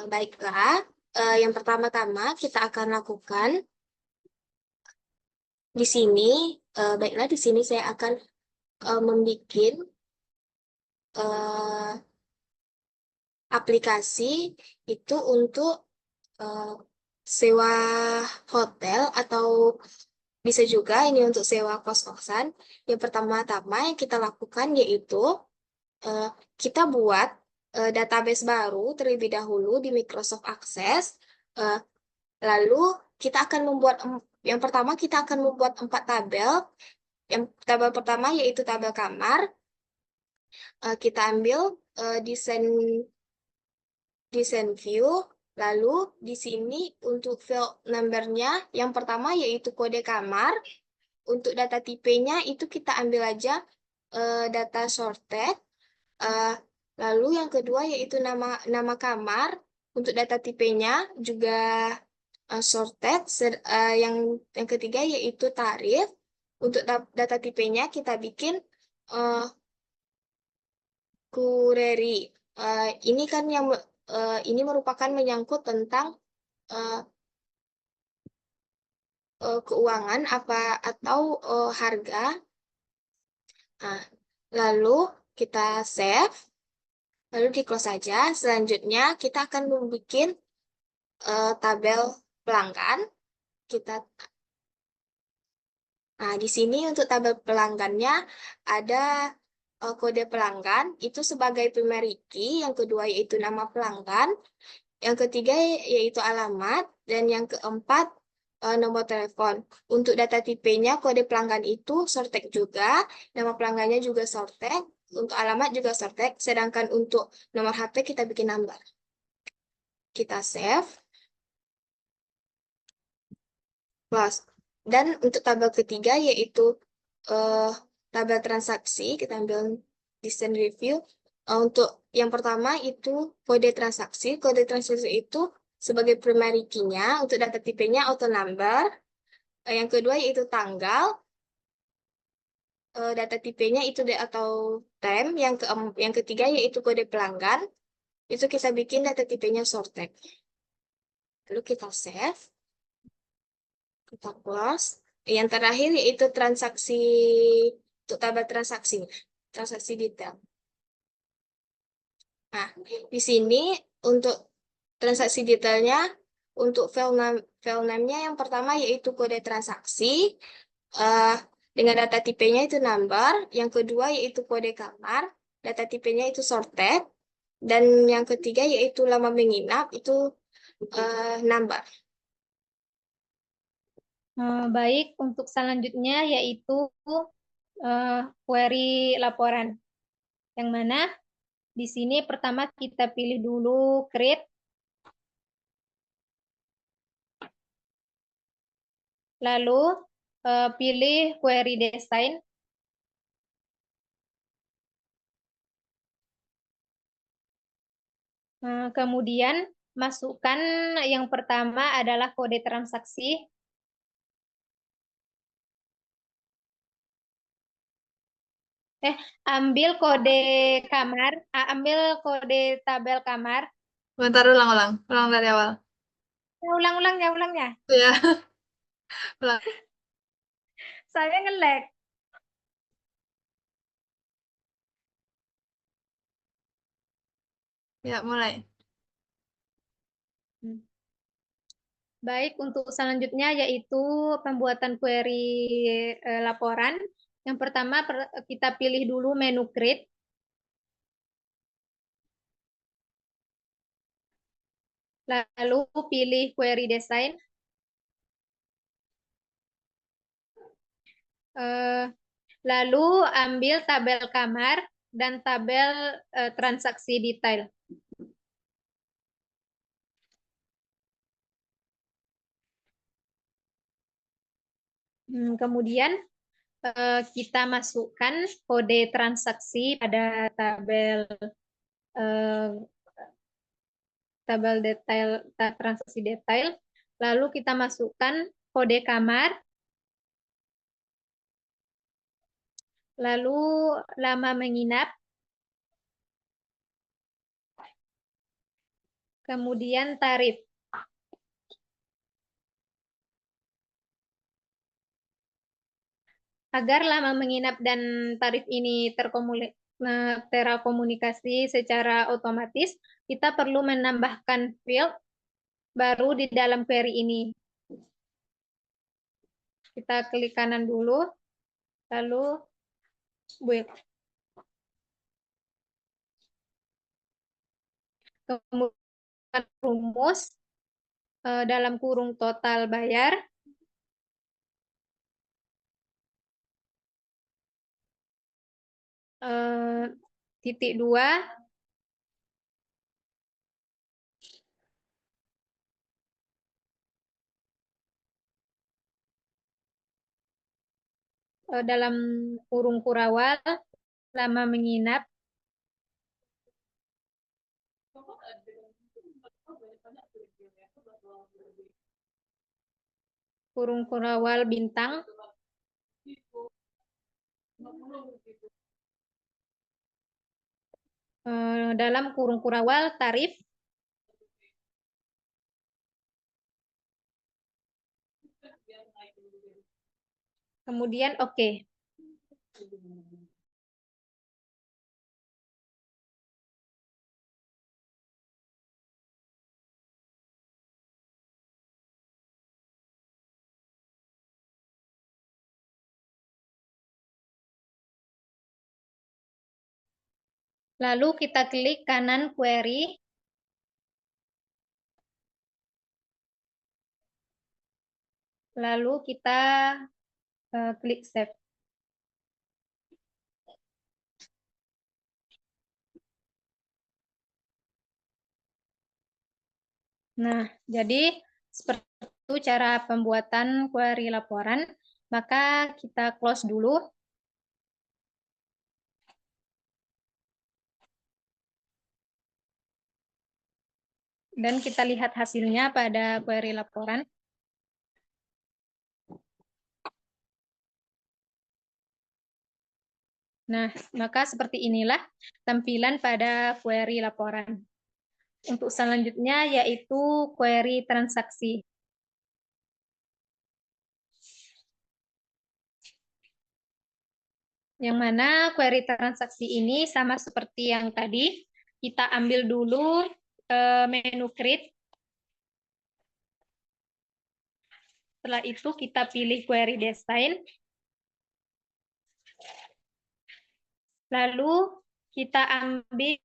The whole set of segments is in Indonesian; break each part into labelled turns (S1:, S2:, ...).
S1: Baiklah, yang pertama-tama kita akan lakukan di sini. Baiklah, di sini saya akan membuat aplikasi itu untuk eh, sewa hotel atau bisa juga ini untuk sewa kos-kosan. Yang pertama-tama yang kita lakukan yaitu eh, kita buat database baru terlebih dahulu di Microsoft Access. Eh, Lalu kita akan membuat yang pertama kita akan membuat 4 tabel. Yang tabel pertama yaitu tabel kamar. Kita ambil desain view. Lalu di sini untuk file number-nya yang pertama yaitu kode kamar. Untuk data tipenya itu kita ambil aja data sorted. Eh, Lalu yang kedua yaitu nama kamar. Untuk data tipenya juga sorted. Yang ketiga yaitu tarif. Untuk data tipenya kita bikin uh, query. Ini kan ini merupakan menyangkut tentang uh, keuangan apa atau harga. Nah, lalu kita save, lalu di close saja. Selanjutnya kita akan membuat tabel pelanggan. Kita Nah, di sini untuk tabel pelanggannya ada kode pelanggan itu sebagai primary key, yang kedua yaitu nama pelanggan, yang ketiga yaitu alamat, dan yang keempat nomor telepon. Untuk data tipenya kode pelanggan itu sorted juga, nama pelanggannya juga sorted, untuk alamat juga sorted, sedangkan untuk nomor HP kita bikin number. Kita save, close. Dan untuk tabel ketiga yaitu eh, tabel transaksi, kita ambil desain review. Untuk yang pertama itu kode transaksi. Kode transaksi itu sebagai primary key-nya, untuk data tipenya auto number. Yang kedua yaitu tanggal. Data tipenya itu atau time. Yang ketiga yaitu kode pelanggan. Itu kita bikin data tipenya sorted. Lalu kita save, kita close. Yang terakhir yaitu transaksi, untuk tabel transaksi, transaksi detail. Nah, di sini untuk transaksi detailnya, untuk file name-nya yang pertama yaitu kode transaksi, eh, dengan data tipenya itu number, yang kedua yaitu kode kamar, data tipenya itu sorted, dan yang ketiga yaitu lama menginap, itu number.
S2: Baik, untuk selanjutnya yaitu query laporan. Yang mana di sini pertama kita pilih dulu create. Lalu pilih query design. Kemudian masukkan yang pertama adalah kode transaksi. Ambil kode kamar, ambil kode tabel kamar.
S3: Bentar, ulang dari awal.
S2: Ulangnya.
S3: Ya, ulang.
S2: Saya nge-lag.
S3: Ya, mulai.
S2: Baik, untuk selanjutnya yaitu pembuatan query laporan. Yang pertama kita pilih dulu menu create. Lalu pilih query design. Lalu ambil tabel kamar dan tabel transaksi detail. Kemudian kita masukkan kode transaksi pada tabel detail, transaksi detail. Lalu kita masukkan kode kamar. Lalu lama menginap. Kemudian tarif. Agar lama menginap dan tarif ini terakomunikasi secara otomatis, kita perlu menambahkan field baru di dalam query ini. Kita klik kanan dulu, lalu build. Kemudian rumus dalam kurung total bayar. Titik 2. Dalam kurung kurawal, lama menginap. Kurung kurawal bintang. Dalam kurung kurawal tarif. Kemudian oke. Lalu kita klik kanan query. Lalu kita klik save. Nah, jadi seperti itu cara pembuatan query laporan. Maka kita close dulu. Dan kita lihat hasilnya pada query laporan. Nah, maka seperti inilah tampilan pada query laporan. Untuk selanjutnya yaitu query transaksi. Yang mana query transaksi ini sama seperti yang tadi. Kita ambil dulu menu create. Setelah itu kita pilih query design. Lalu kita ambil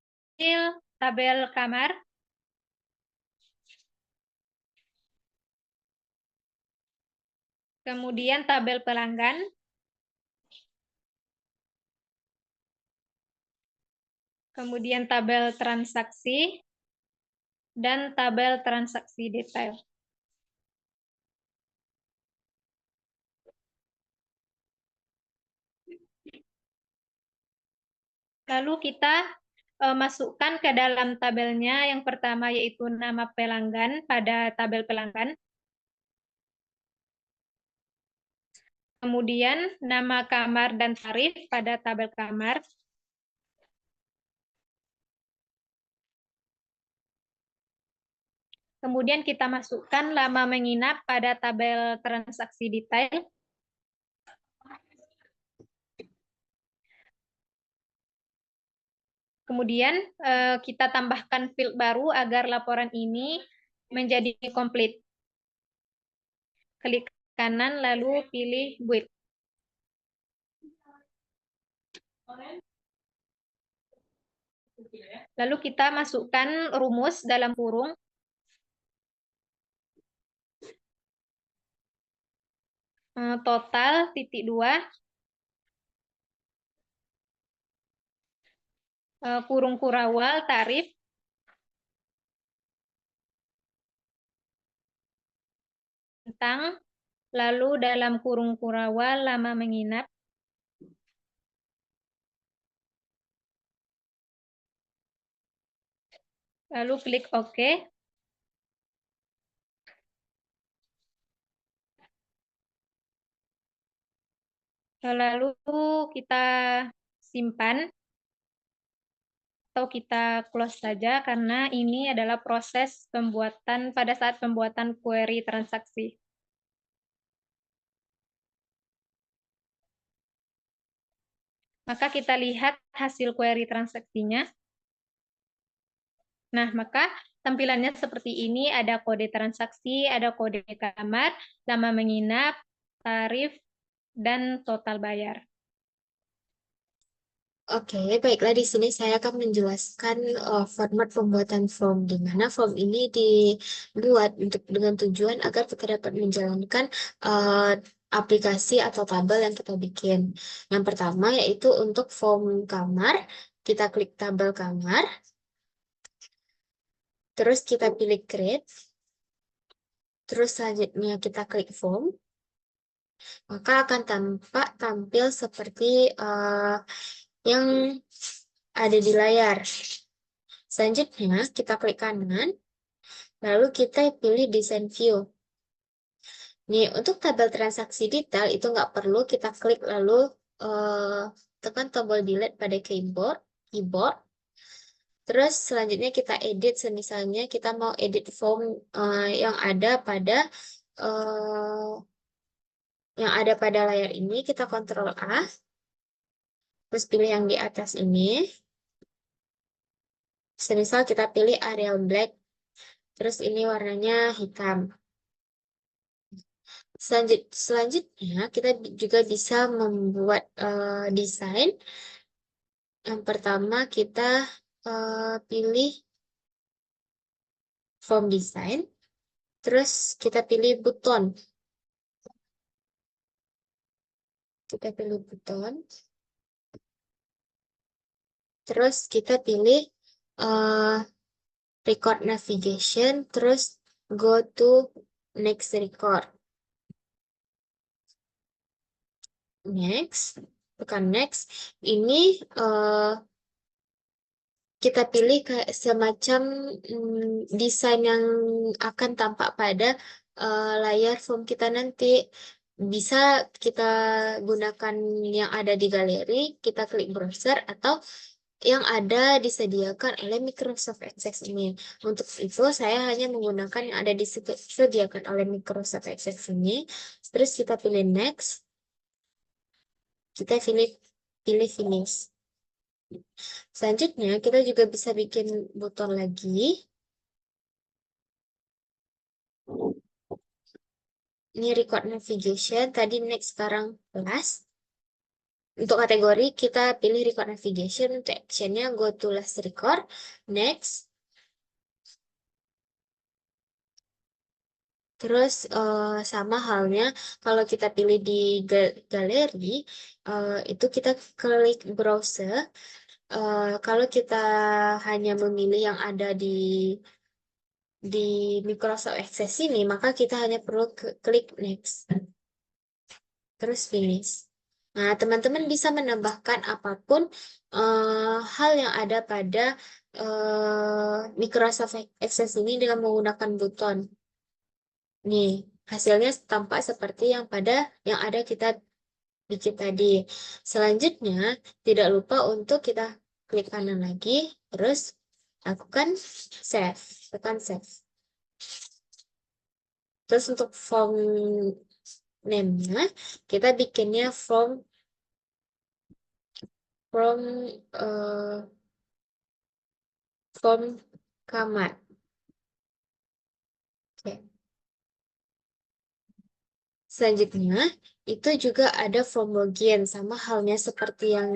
S2: tabel kamar. Kemudian tabel pelanggan. Kemudian tabel transaksi. Dan tabel transaksi detail. Lalu kita masukkan ke dalam tabelnya. Yang pertama yaitu nama pelanggan pada tabel pelanggan. Kemudian nama kamar dan tarif pada tabel kamar. Kemudian kita masukkan lama menginap pada tabel transaksi detail. Kemudian kita tambahkan field baru agar laporan ini menjadi komplit. Klik kanan lalu pilih build. Lalu kita masukkan rumus dalam kurung. Total titik 2. Kurung kurawal tarif. Bintang. Lalu dalam kurung kurawal lama menginap. Lalu klik OK. Lalu kita simpan. atau kita close saja karena ini adalah proses pembuatan pada saat pembuatan query transaksi. Maka kita lihat hasil query transaksinya. Nah, maka tampilannya seperti ini, ada kode transaksi, ada kode kamar, lama menginap, tarif, dan total bayar.
S1: Oke, baiklah di sini saya akan menjelaskan format pembuatan form, di mana form ini dibuat dengan tujuan agar kita dapat menjalankan aplikasi atau tabel yang kita bikin. Yang pertama yaitu untuk form kamar, kita klik tabel kamar, terus kita pilih create, terus selanjutnya kita klik form, maka akan tampil seperti yang ada di layar. Selanjutnya, kita klik kanan, lalu kita pilih Design View. Nih, untuk tabel transaksi detail itu nggak perlu kita klik lalu tekan tombol delete pada keyboard. Terus selanjutnya kita edit, misalnya kita mau edit form yang ada pada layar ini, kita Ctrl A, terus pilih yang di atas ini. Semisal kita pilih Arial Black, terus ini warnanya hitam. Selanjutnya, kita juga bisa membuat desain. Yang pertama, kita pilih form design, terus kita pilih buton. Terus kita pilih record navigation, terus go to next record. Next, tekan next. Ini kita pilih kayak semacam desain yang akan tampak pada layar form kita nanti. Bisa kita gunakan yang ada di galeri, kita klik browser, atau yang ada disediakan oleh Microsoft Access ini. Untuk itu, saya hanya menggunakan yang ada disediakan oleh Microsoft Access ini. Terus kita pilih next. Kita pilih finish. Selanjutnya, kita juga bisa bikin buton lagi. Ini record navigation, tadi next, sekarang plus. Untuk kategori, kita pilih record navigation. Untuk actionnya, go to last record. Next. Terus sama halnya, kalau kita pilih di galeri, itu kita klik browser. Kalau kita hanya memilih yang ada di Microsoft Access ini, maka kita hanya perlu klik next, terus finish. Nah, teman-teman bisa menambahkan apapun hal yang ada pada Microsoft Access ini dengan menggunakan buton. Nih, hasilnya tampak seperti yang ada kita bikin tadi. Selanjutnya, tidak lupa untuk kita klik kanan lagi, terus lakukan save, tekan save. Terus untuk form name-nya, kita bikinnya form kamar. Oke. Selanjutnya, itu juga ada form login, sama halnya seperti yang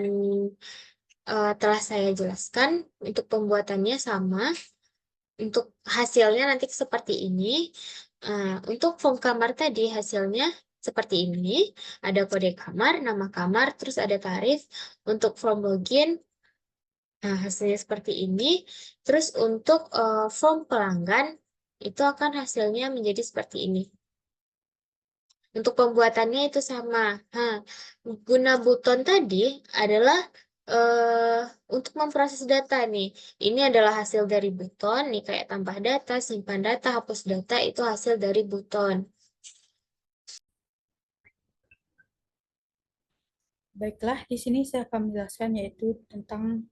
S1: telah saya jelaskan. Untuk pembuatannya sama. Untuk hasilnya nanti seperti ini. Untuk form kamar tadi hasilnya seperti ini. Ada kode kamar, nama kamar, terus ada tarif. Untuk form login, nah hasilnya seperti ini. Terus untuk form pelanggan, itu akan hasilnya menjadi seperti ini. Untuk pembuatannya itu sama. Guna buton tadi adalah untuk memproses data nih. Ini adalah hasil dari buton, nih kayak tambah data, simpan data, hapus data, itu hasil dari buton.
S4: Baiklah, di sini saya akan menjelaskan yaitu tentang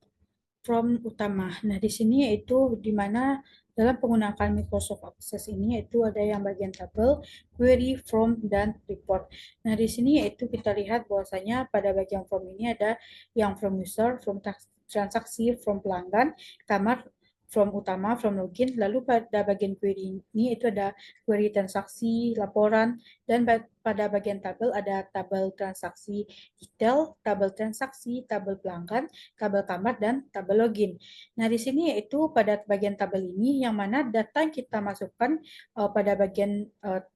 S4: from utama. Nah, di sini yaitu di mana dalam penggunaan Microsoft Access ini yaitu ada yang bagian tabel, query, from, dan report. Nah, di sini yaitu kita lihat bahwasanya pada bagian from ini ada yang from user, from transaksi, from pelanggan, kamar, from utama, from login. Lalu pada bagian query ini itu ada query transaksi, laporan, dan pada bagian tabel ada tabel transaksi detail, tabel transaksi, tabel pelanggan, tabel kamar, dan tabel login. Nah, di sini yaitu pada bagian tabel ini yang mana data yang kita masukkan pada bagian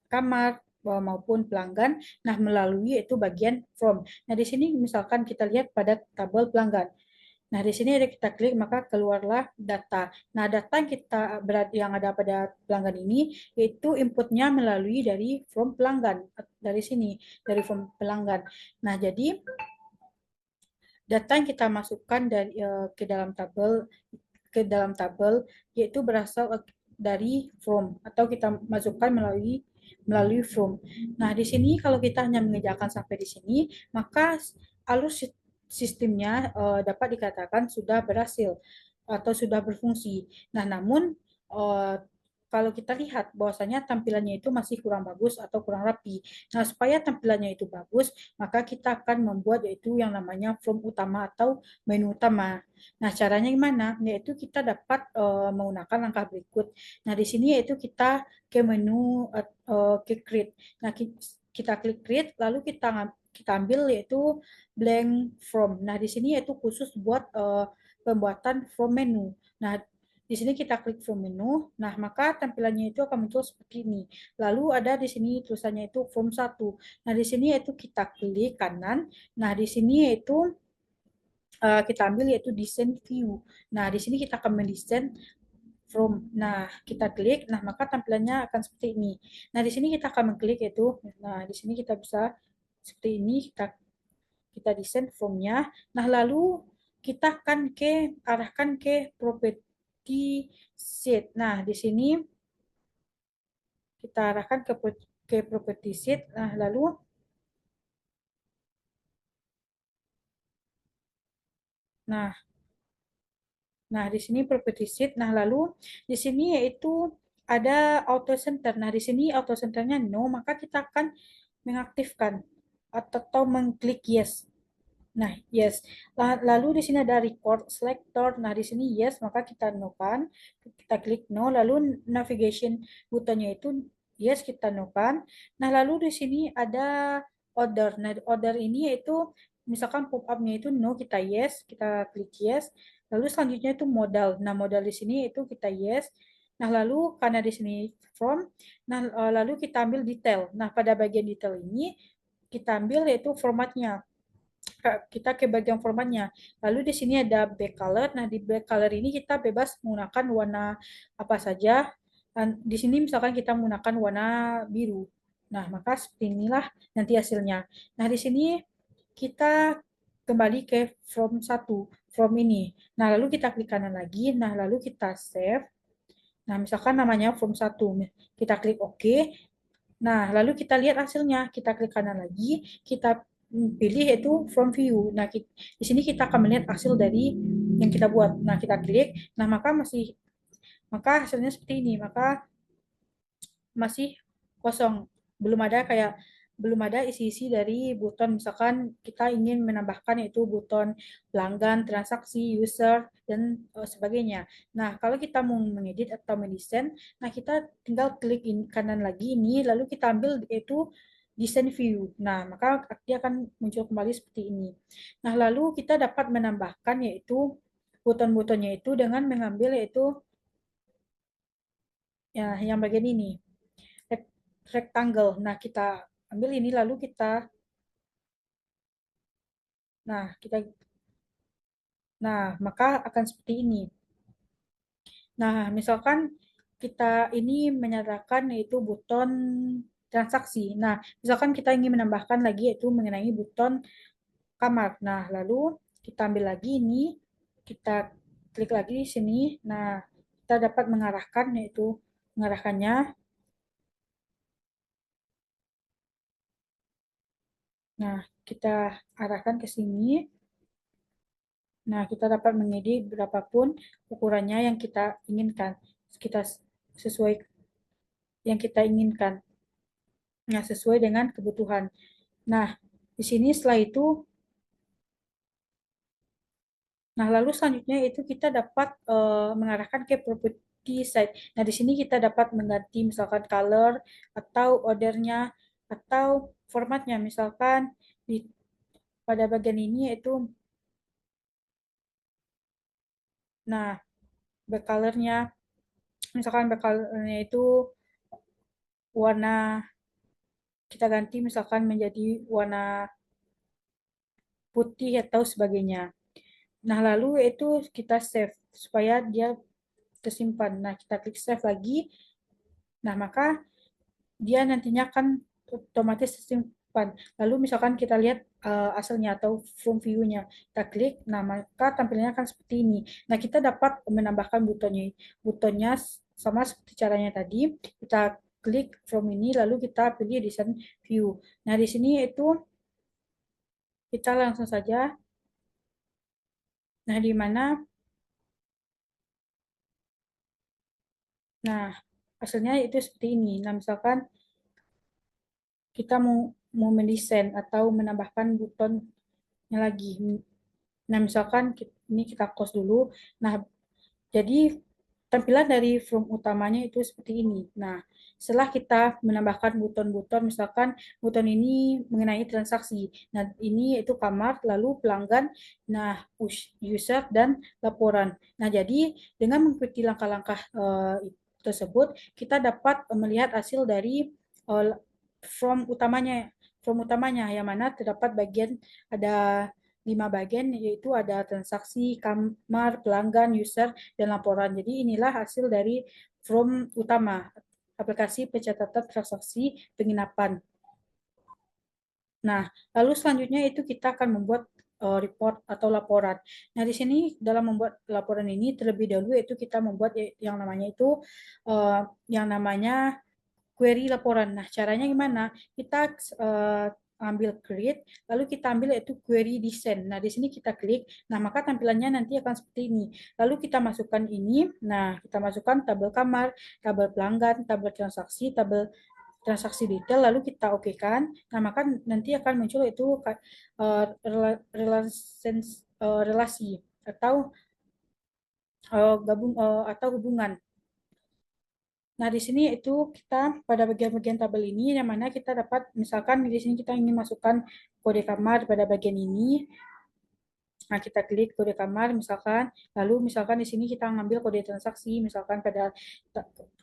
S4: kamar maupun pelanggan, nah melalui itu bagian from. Nah, di sini misalkan kita lihat pada tabel pelanggan. Nah, di sini ada kita klik maka keluarlah data. Nah, data yang kita yang ada pada pelanggan ini yaitu inputnya melalui dari from pelanggan dari sini dari from pelanggan. Nah, jadi data yang kita masukkan dari ke dalam tabel yaitu berasal dari from atau kita masukkan melalui from. Nah, di sini kalau kita hanya mengerjakan sampai di sini, maka alur sistemnya dapat dikatakan sudah berhasil atau sudah berfungsi. Nah, namun kalau kita lihat bahwasanya tampilannya itu masih kurang bagus atau kurang rapi. Nah, supaya tampilannya itu bagus, maka kita akan membuat yaitu yang namanya from utama atau menu utama. Nah, caranya gimana? Yaitu kita dapat menggunakan langkah berikut. Nah, di sini yaitu kita ke menu ke create. Nah, kita klik create, lalu kita ambil yaitu blank from. Nah, di sini yaitu khusus buat pembuatan from menu. Nah, di sini kita klik from menu. Nah, maka tampilannya itu akan muncul seperti ini. Lalu ada di sini tulisannya itu from 1. Nah, di sini yaitu kita klik kanan. Nah, di sini yaitu kita ambil yaitu design view. Nah, di sini kita akan mendesain from. Nah, kita klik. Nah, maka tampilannya akan seperti ini. Nah, di sini kita akan mengklik yaitu. Nah, di sini kita bisa seperti ini. Kita desain from-nya. Nah, lalu kita akan arahkan ke property sheet. Nah, di sini kita arahkan ke property sheet. Nah, lalu Nah, di sini property sheet. Nah, lalu di sini yaitu ada auto center. Nah, di sini auto centernya no, maka kita akan mengaktifkan atau mengklik yes. Nah, yes. Lalu di sini ada record selector. Nah, di sini yes, maka kita no kan. Kita klik no. Lalu navigation buttonnya itu yes, kita no kan. Nah, lalu di sini ada order. Nah, order ini yaitu misalkan pop up-nya itu no, kita yes, kita klik yes. Lalu selanjutnya itu modal. Nah, modal di sini itu kita yes. Nah, lalu karena di sini from, nah lalu kita ambil detail. Nah, pada bagian detail ini kita ambil yaitu formatnya. Kita ke bagian formatnya. Lalu di sini ada back color. Nah, di back color ini kita bebas menggunakan warna apa saja. Dan di sini misalkan kita menggunakan warna biru. Nah, maka seperti inilah nanti hasilnya. Nah, di sini kita kembali ke from 1, from ini. Nah, lalu kita klik kanan lagi. Nah, lalu kita save. Nah, misalkan namanya from 1. Kita klik OK. Nah, lalu kita lihat hasilnya. Kita klik kanan lagi. Kita pilih itu from view. Nah, di sini kita akan melihat hasil dari yang kita buat. Nah, kita klik. Nah, maka hasilnya seperti ini. Maka masih kosong. Belum ada isi-isi dari button, misalkan kita ingin menambahkan yaitu button pelanggan, transaksi, user, dan sebagainya. Nah, kalau kita mau mengedit atau mendesain, nah kita tinggal klik kanan lagi ini, lalu kita ambil yaitu design view. Nah, maka dia akan muncul kembali seperti ini. Nah, lalu kita dapat menambahkan yaitu button-buttonnya itu dengan mengambil yaitu ya yang bagian ini rectangle. Nah, kita ambil ini lalu kita maka akan seperti ini. Nah, misalkan kita ini menyatakan yaitu button transaksi. Nah, misalkan kita ingin menambahkan lagi yaitu mengenai button kamar. Nah, lalu kita ambil lagi ini, kita klik lagi di sini. Nah, kita dapat mengarahkannya. Nah, kita arahkan ke sini. Nah, kita dapat mengedit berapapun ukurannya yang kita inginkan. Kita sesuai yang kita inginkan. Nah, sesuai dengan kebutuhan. Nah, di sini setelah itu, nah lalu selanjutnya itu kita dapat mengarahkan ke property side. Nah, di sini kita dapat mengganti misalkan color atau ordernya atau formatnya. Misalkan pada bagian ini yaitu, nah, backcolornya, misalkan backcolornya itu warna, kita ganti misalkan menjadi warna putih atau sebagainya. Nah, lalu itu kita save supaya dia tersimpan. Nah, kita klik save lagi. Nah, maka dia nantinya akan otomatis tersimpan. Lalu misalkan kita lihat hasilnya atau from view-nya. Kita klik, nah maka tampilannya akan seperti ini. Nah, kita dapat menambahkan butonnya. Butonnya sama seperti caranya tadi. Kita klik from ini, lalu kita pilih design view. Nah, di sini itu kita langsung saja. Nah, di mana, nah, hasilnya itu seperti ini. Nah, misalkan kita mau mendesain atau menambahkan butonnya lagi. Nah, misalkan ini kita close dulu. Nah, jadi tampilan dari form utamanya itu seperti ini. Nah, setelah kita menambahkan buton-buton, misalkan buton ini mengenai transaksi. Nah, ini itu kamar, lalu pelanggan, nah, user, dan laporan. Nah, jadi dengan mengikuti langkah-langkah tersebut, kita dapat melihat hasil dari form utamanya, yang mana terdapat bagian, ada 5 bagian, yaitu ada transaksi, kamar, pelanggan, user, dan laporan. Jadi inilah hasil dari form utama, aplikasi pencatatan transaksi penginapan. Nah, lalu selanjutnya itu kita akan membuat report atau laporan. Nah, di sini dalam membuat laporan ini terlebih dahulu itu kita membuat yang namanya itu query laporan. Nah, caranya gimana? Kita ambil create, lalu kita ambil yaitu query design. Nah, di sini kita klik, nah maka tampilannya nanti akan seperti ini. Lalu kita masukkan ini, nah kita masukkan tabel kamar, tabel pelanggan, tabel transaksi detail, lalu kita oke-kan. Nah, maka nanti akan muncul itu relasi atau atau hubungan. Nah, di sini itu kita pada bagian-bagian tabel ini yang mana kita dapat, misalkan di sini kita ingin masukkan kode kamar pada bagian ini. Nah, kita klik kode kamar misalkan, lalu misalkan di sini kita ngambil kode transaksi, misalkan pada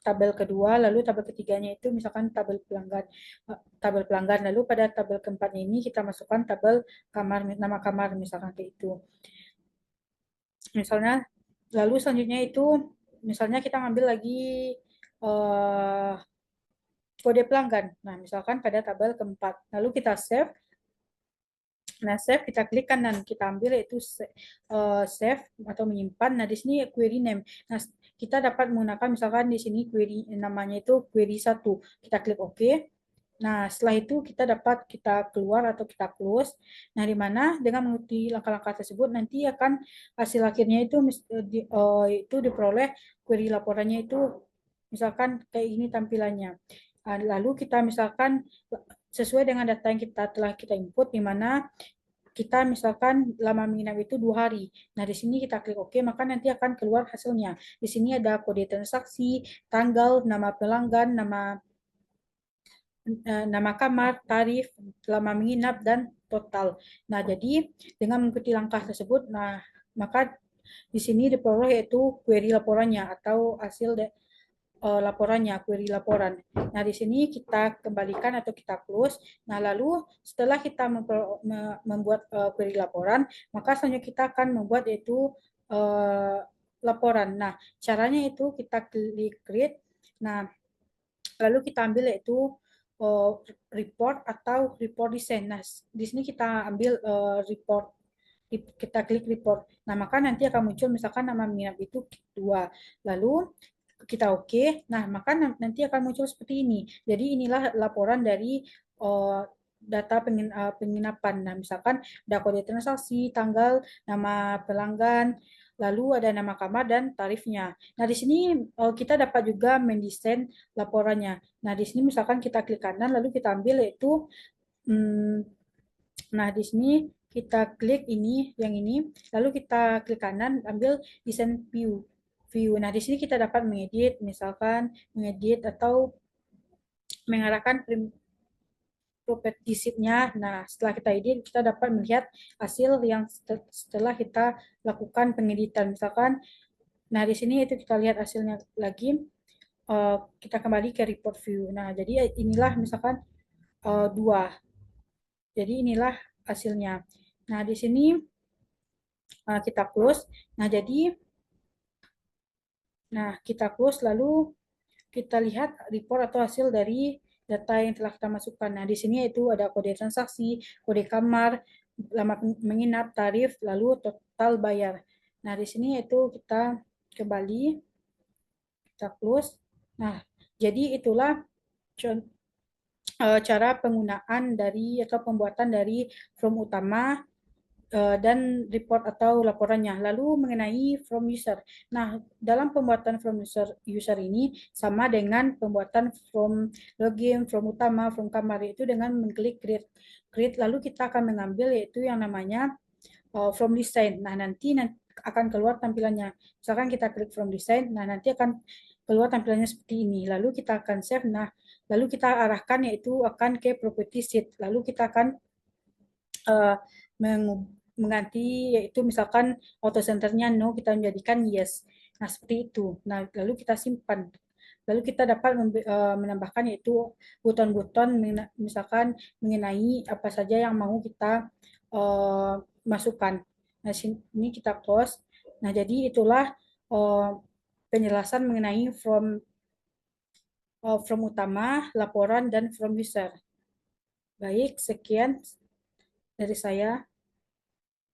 S4: tabel kedua, lalu tabel ketiganya itu misalkan tabel pelanggan, lalu pada tabel keempatnya ini kita masukkan tabel kamar, nama kamar misalkan kayak itu. Misalnya, lalu selanjutnya itu misalnya kita ngambil lagi kode pelanggan. Nah, misalkan pada tabel keempat. Lalu kita save. Nah, save kita klik kanan, kita ambil yaitu save atau menyimpan. Nah, di sini query name. Nah, kita dapat menggunakan misalkan di sini query namanya itu query 1. Kita klik OK. Nah, setelah itu kita keluar atau kita close. Nah, di mana dengan mengikuti langkah-langkah tersebut nanti akan hasil akhirnya itu diperoleh query laporannya itu misalkan kayak ini tampilannya. Lalu kita misalkan sesuai dengan data yang telah kita input, di mana kita misalkan lama menginap itu 2 hari. Nah, di sini kita klik OK, maka nanti akan keluar hasilnya. Di sini ada kode transaksi, tanggal, nama pelanggan, nama kamar, tarif, lama menginap, dan total. Nah, jadi dengan mengikuti langkah tersebut, nah maka di sini diperoleh yaitu query laporannya atau hasil laporannya, query laporan. Nah, di sini kita kembalikan atau kita close. Nah, lalu setelah kita membuat query laporan, maka selanjutnya kita akan membuat yaitu laporan. Nah, caranya itu kita klik create. Nah, lalu kita ambil yaitu report atau report design. Nah, di sini kita ambil report, kita klik report. Nah, maka nanti akan muncul misalkan nama minat itu 2. Lalu kita oke. Nah, maka nanti akan muncul seperti ini. Jadi inilah laporan dari data penginapan. Nah, misalkan ada kode transaksi, tanggal, nama pelanggan, lalu ada nama kamar dan tarifnya. Nah, di sini kita dapat juga mendesain laporannya. Nah, di sini misalkan kita klik kanan, lalu kita ambil yaitu, nah di sini kita klik ini, yang ini, lalu kita klik kanan, ambil desain view. Nah, di sini kita dapat mengedit, misalkan mengedit atau mengarahkan properti sheet-nya. Nah, setelah kita edit, kita dapat melihat hasil yang setelah kita lakukan pengeditan. Misalkan, nah di sini itu kita lihat hasilnya lagi. Kita kembali ke report view. Nah, jadi inilah misalkan 2. Jadi inilah hasilnya. Nah, di sini kita close. Nah, jadi kita close lalu kita lihat report atau hasil dari data yang telah kita masukkan. Nah, di sini itu ada kode transaksi, kode kamar, lama menginap, tarif, lalu total bayar. Nah, di sini itu kita kembali, kita close. Nah, jadi itulah cara penggunaan dari atau pembuatan dari form utama dan report atau laporannya. Lalu mengenai from user. Nah, dalam pembuatan from user ini sama dengan pembuatan from login, from utama, from kamar, itu dengan mengklik create, lalu kita akan mengambil yaitu yang namanya from design. Nah, nanti akan keluar tampilannya. Misalkan kita klik from design, nah nanti akan keluar tampilannya seperti ini. Lalu kita akan save. Nah, lalu kita arahkan yaitu akan ke property sheet. Lalu kita akan mengganti yaitu misalkan auto centernya no, kita menjadikan yes. Nah, seperti itu. Nah, lalu kita simpan. Lalu kita dapat menambahkan yaitu buton-buton misalkan mengenai apa saja yang mau kita masukkan. Nah, sini kita close. Nah, jadi itulah penjelasan mengenai from utama, laporan, dan from user. Baik, sekian dari saya.